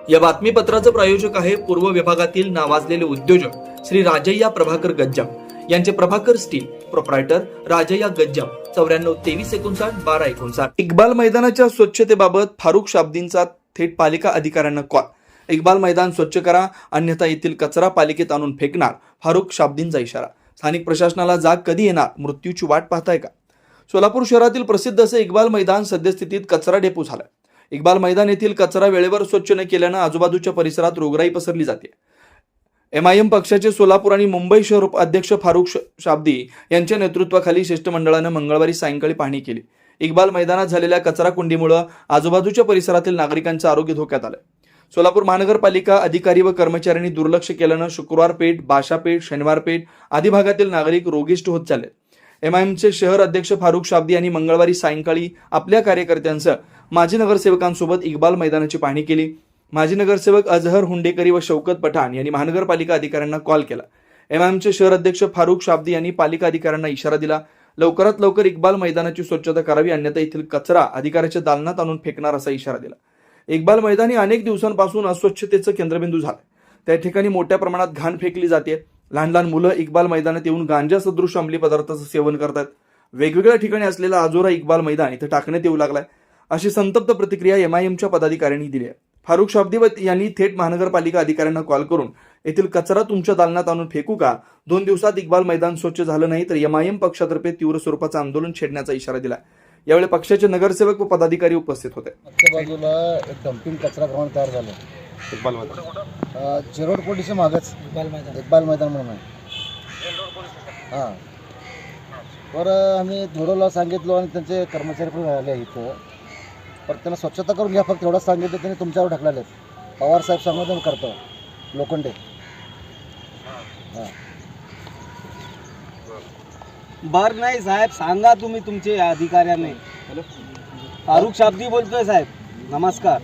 या बातमीपत्राचं प्रायोजक आहे पूर्व विभागातील नावाजलेले उद्योजक श्री राजय्या प्रभाकर गज्जाम यांचे प्रभाकर स्टील, प्रोप्रायटर राजय्या गज्जाम, 94 2359 1259. इक्बाल मैदानाच्या स्वच्छतेबाबत फारुख शाब्दींचा थेट पालिका अधिकाऱ्यांना कॉल. इक्बाल मैदान स्वच्छ करा, अन्यथा येथील कचरा पालिकेत आणून फेकणार, फारुख शाब्दींचा इशारा. स्थानिक प्रशासनाला जाग कधी येणार, मृत्यूची वाट पाहताय का? सोलापूर शहरातील प्रसिद्ध असे इक्बाल मैदान सद्यस्थितीत कचरा डेपो झालाय. इक्बाल मैदान येथील कचरा वेळेवर स्वच्छ न केल्यानं आजूबाजूच्या परिसरात रोगराई पसरली जाते. MIM पक्षाचे सोलापूर आणि मुंबई शहर अध्यक्ष फारुख शाब्दी यांच्या नेतृत्वाखाली शिष्टमंडळानं मंगळवारी सायंकाळी पाहणी केली. इक्बाल मैदानात झालेल्या कचरा कुंडीमुळे आजूबाजूच्या परिसरातील नागरिकांचं आरोग्य धोक्यात आलं. सोलापूर महानगरपालिका अधिकारी व कर्मचाऱ्यांनी दुर्लक्ष केल्यानं शुक्रवार पेठ, बाशा पेठ, शनिवार पेठ आदी भागातील नागरिक रोगिष्ट होत चालले. MIMचे शहर अध्यक्ष फारुख शाब्दी यांनी मंगळवारी सायंकाळी आपल्या कार्यकर्त्यांसह माजी नगरसेवकांसोबत इक्बाल मैदानाची पाहणी केली. माजी नगरसेवक अजहर हुंडेकरी व शौकत पठाण यांनी महानगरपालिका अधिकाऱ्यांना कॉल केला. MIMचे शहर अध्यक्ष फारुख शाब्दी यांनी पालिका अधिकाऱ्यांना इशारा दिला, लवकरात लवकर इक्बाल मैदानाची स्वच्छता करावी, अन्यथा येथील कचरा अधिकाऱ्याच्या दालनात आणून फेकणार असा इशारा दिला. इक्बाल मैदान हे अनेक दिवसांपासून अस्वच्छतेचं केंद्रबिंदू झालं. त्या ठिकाणी मोठ्या प्रमाणात घाण फेकली जाते. लहान लहान मुलं इक्बाल मैदानात येऊन गांजा सदृश अंमली पदार्थाचं सेवन करतात. वेगवेगळ्या ठिकाणी असलेला आजोरा इक्बाल मैदान इथं टाकण्यात येऊ लागलाय, अशी संतप्त प्रतिक्रिया MIMच्या पदाधिकाऱ्यांनी दिली आहे. फारुख शाब्दी यांनी थेट महानगरपालिका अधिकाऱ्यांना कॉल करून येथील कचरा तुमच्या दालनात आणून फेकू का? 2 दिवसात इक्बाल मैदान स्वच्छ झालं नाही तर MIM पक्षातर्फे तीव्र स्वरूपाचं आंदोलन छेडण्याचा इशारा दिला. यावेळी पक्षाचे नगरसेवक व पदाधिकारी उपस्थित होते. मागच्या बाजूला एक डम्पिंग कचरा ग्राउंड तयार झालं इक्बाल मैदान जेरोड पोलीसच्या मागच इक्बाल मैदान म्हणून आहे. हां, तर आम्ही धोडोला सांगितलो आणि त्यांचे कर्मचारी पण राहिले इथं, पण त्यांना स्वच्छता करून घ्या फक्त एवढंच सांगितलं. त्यांनी तुमच्यावर ढकलले. पवार साहेब सांगून करतो लोखंडे. हां, बर नाही साहेब, सांगा तुम्ही तुमचे अधिकाऱ्यांनी. फारुख शाब्दी बोलतोय साहेब, नमस्कार.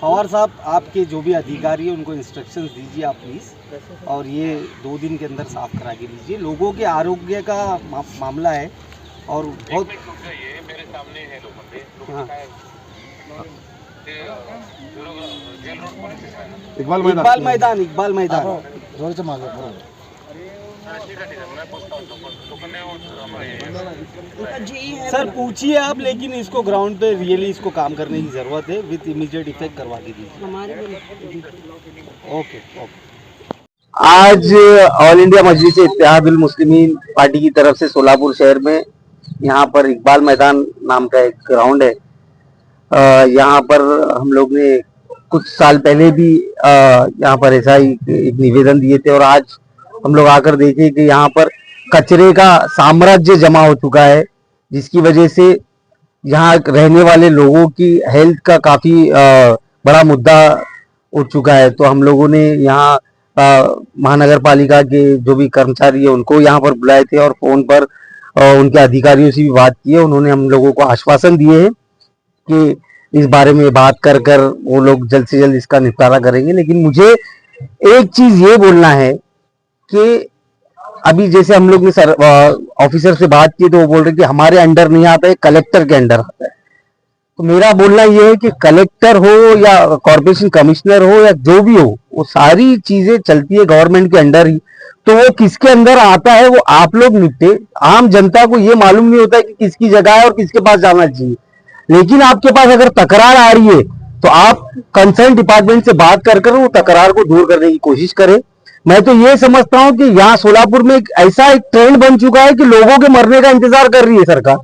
पवार साहब, आपके जो भी अधिकारी हैं उनको इंस्ट्रक्शंस दीजिए आप प्लीज़, और ये 2 दिन के अंदर साफ करा के दीजिए. लोगों के आरोग्य का मामला है और बहुत मेरे सामने है हाँ. इक्बाल मैदान जोडच्या मागे बरोबर. सर पूछिए आप, लेकिन इसको ग्राउंड पे रियली इसको काम करने की ज़रूरत है. विथ इमीडिएट इफेक्ट करवा के दीजिए. ओके. आज all India Majlis Ittehadul Muslimeen party की तरफ से सोलापुर शहर में यहाँ पर इकबाल मैदान नाम का एक ग्राउंड है. यहाँ पर हम लोग ने कुछ साल पहले भी यहाँ पर ऐसा ही एक निवेदन दिए थे, और आज हम लोग आकर देखे कि यहाँ पर कचरे का साम्राज्य जमा हो चुका है, जिसकी वजह से यहाँ रहने वाले लोगों की हेल्थ का काफी बड़ा मुद्दा उठ चुका है. तो हम लोगों ने यहाँ महानगर पालिका के जो भी कर्मचारी है उनको यहाँ पर बुलाए थे और फोन पर उनके अधिकारियों से भी बात की है. उन्होंने हम लोगों को आश्वासन दिए हैं कि इस बारे में बात कर वो लोग जल्द से जल्द इसका निपटारा करेंगे. लेकिन मुझे एक चीज ये बोलना है कि अभी जैसे हम लोग ने ऑफिसर से बात की तो वो बोल रहे कि हमारे अंडर नहीं आता है, कलेक्टर के अंडर आता है. तो मेरा बोलना ये है कि कलेक्टर हो या कॉर्पोरेशन कमिश्नर हो या जो भी हो, वो सारी चीजें चलती है गवर्नमेंट के अंडर ही. तो वो किसके अंदर आता है वो आप लोग निपटे. आम जनता को ये मालूम नहीं होता है कि किसकी जगह है और किसके पास जाना चाहिए. लेकिन आपके पास अगर तकरार आ रही है तो आप कंसर्न डिपार्टमेंट से बात कर वो तकरार को दूर करने की कोशिश करें. मैं तो ये समझता हूं कि यहाँ सोलापुर में ऐसा एक ट्रेंड बन चुका है कि लोगों के मरने का इंतजार कर रही है सरकार.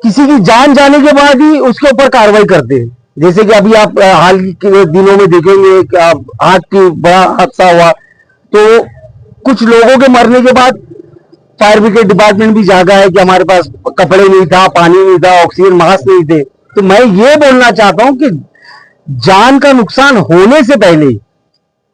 किसी की जान जाने के बाद ही उसके ऊपर कार्रवाई करते हैं. जैसे कि अभी आप हाल के दिनों में देखेंगे कि आग की बड़ा हादसा हुआ, तो कुछ लोगों के मरने के बाद फायर ब्रिगेड डिपार्टमेंट भी जागा है कि हमारे पास कपड़े नहीं था, पानी नहीं था, ऑक्सीजन मास्क नहीं थे. तो मैं ये बोलना चाहता हूं कि जान का नुकसान होने से पहले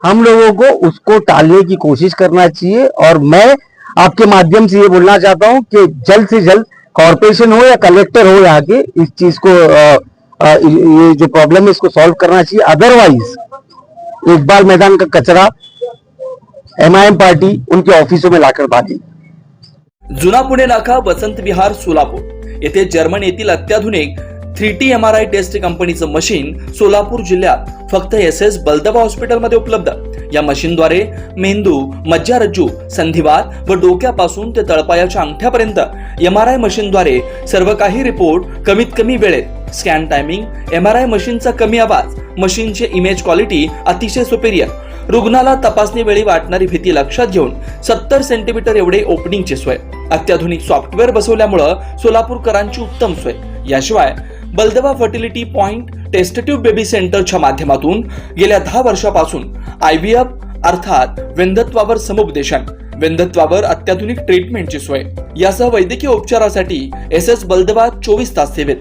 हम लोगों को उसको टालने की कोशिश करना चाहिए. और मैं आपके माध्यम से ये बोलना चाहता हूं कि जल्द से जल्द कॉर्पोरेशन हो या कलेक्टर हो यहाँ के इस चीज को ये जो प्रॉब्लम है इसको सॉल्व करना चाहिए. अदरवाइज इकबाल मैदान का कचरा MIM पार्टी उनके ऑफिसों में लाकर डालेगी. जुना पुणे नाका, वसंत विहार, सोलापूर येथे जर्मन येथील अत्याधुनिक 3T MRI टेस्ट कंपनीचं मशीन सोलापूर जिल्ह्यात फक्त SS बलदबा हॉस्पिटलमध्ये उपलब्ध. या मशीनद्वारे मेंदू, मज्जारज्जू, संधिवात व डोक्यापासून ते तळपायाच्या अंगठ्यापर्यंत MRI मशीनद्वारे सर्व काही रिपोर्ट कमीत कमी वेळेत, स्कॅन टायमिंग, MRI मशीनचा कमी आवाज, मशीनचे इमेज क्वालिटी अतिशय सुपेरियर, रुग्णाला तपासणी वेळी वाटणारी भीती लक्षात घेऊन 70 सेंटीमीटर एवढे ओपनिंगची सोय, अत्याधुनिक सॉफ्टवेअर बसवल्यामुळे सोलापूरकरांची उत्तम सोय. याशिवाय बलदबा fertility point test tube baby सेंटरच्या माध्यमातून गेल्या 10 वर्षापासून IVF अर्थात वेंधत्वावर समुपदेशन, वेंधत्वावर अत्याधुनिक ट्रीटमेंटची सोय. यासह वैद्यकीय उपचारासाठी SS बलदबा 24 तास सेवेत.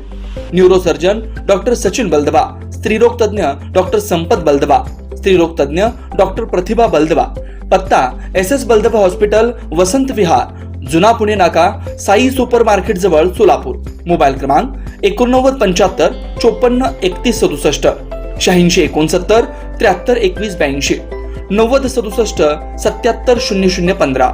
न्यूरोसर्जन डॉक्टर सचिन बलदबा, स्त्रीरोग तज्ञ डॉक्टर संपत बलदबा, स्त्रीरोग तज्ञ डॉक्टर प्रतिभा बलदबा. पत्ता SS बलदबा हॉस्पिटल, वसंत विहार, जुना पुणे नाका, साई सुपर मार्केट जवळ, सोलापूर. मोबाईल क्रमांक 8975 54 31 67, 86 69 73 21 82, 90 67 77 00 15.